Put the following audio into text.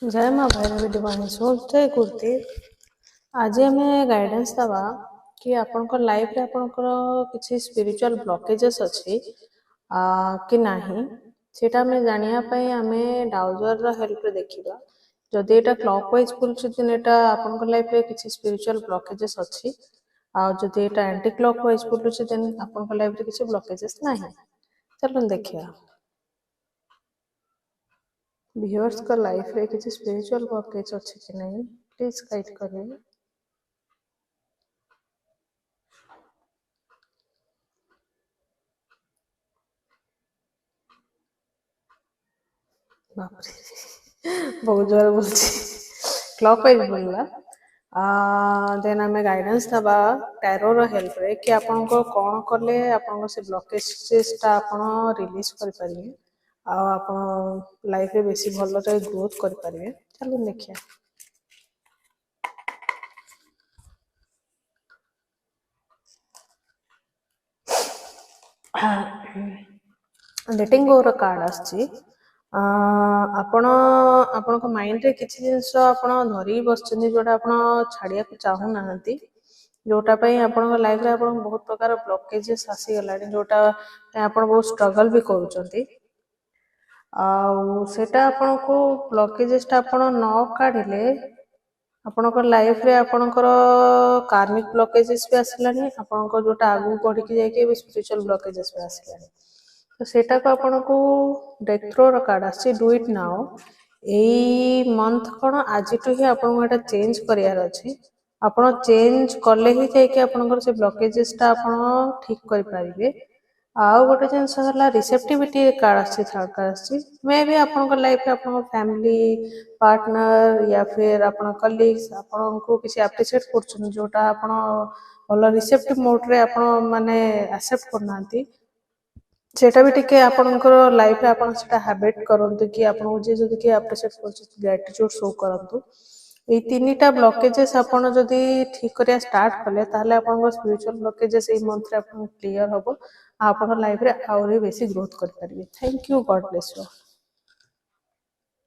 जय माँ Bhairavi divine soul जय कुर्ती। आज आम गाइडेंस दवा कि आपनकर लाइफ रे आपनकर किसी स्पिरिचुअल ब्लॉकेजेस अच्छी कि नाही सेटा हमें जानिया पई हमें डाउजर रो हेल्प रे देखिबा। जदि एटा क्लॉकवाइज बुलछि देन एटा आपनकर लाइफ रे किसी स्पिरिचुअल ब्लॉकेजेस अच्छी आ जदि एटा एंटी क्लॉकवाइज बुलछि देन आपनकर लाइफ रे किसी ब्लॉकेजेस नाही। चलो देखिया व्यूअर्स का लाइफ रे किसी स्पिरिचुअल ब्लॉकेज अच्छी कि नहीं प्लीज गाइड करिए। बापरे बहुत जोर बोलছি क्लॉकवाइज बोलला देन आमे गाइडेंस दबा टैरो रो हेल्प रे कि आपन को कोन करले आपन को से ब्लॉकेजेस ता आपन रिलीज कर परिबे आ आपन लाइफ रे बेसी भलो रे ग्रोथ कर परिबे। चलो देखिया लेटिंग गो रो कार्ड आछि आपण आपन माइंड रे किछि जिंस आपण धरी बसचनी जोटा आपण छाड़िया को चाहू नाहंती जोटा पई आपण लाइफ रे आपण बहुत प्रकार ब्लॉकेजेस आसी गलानी जोटा आपण बहुत स्ट्रगल भी करूचंती सेटा आपण को ब्लॉकेजेस ता आपण न काढिले आपणकर लाइफ रे आपणकर कार्मिक ब्लॉकेजेस भी आसलानी आपणकर जोटा आगु बढ़ी के जाके स्पिरिचुअल ब्लॉकेजेस भी आसलानी तो सेटा को आपण को डेथ थ्रो रो कार्ड आसी डू इट नाउ एई मंथ कोन आज टू ही आपण एटा चेंज करियार अछि आपण चेंज करले ही जाके आपणकर से ब्लॉकेजेस ता आपण ठीक कर पारिबे। आउ गोटे जिनस हला रिसेप्टिविटी कार्ड आसी थर्ड कार्ड आसी मे भी आपणकर लाइफ रे आपणकर फैमिली पार्टनर या फिर आपण कलीग्स आपण को किसी एप्रिशिएट करछन जोटा आपण भलो रिसेप्टिव मोड रे आपण माने एक्सेप्ट करनांती सेटा भी टिके आपणकर लाइफ रे आपण सेटा हैबिट करंतु कि आपण जे जदी कि एप्रिशिएट करछ ग्रेटिट्यूड शो करंतु ए तीनटा ब्लॉकेजेस आपण जदी ठीक करिया स्टार्ट कले ताले आपण स्पिरिचुअल ब्लॉकेजेस ए मंथ रे आपण क्लियर होबो आपण लाइफ रे आउरी बेसी ग्रोथ कर परिबे। Thank you God bless you.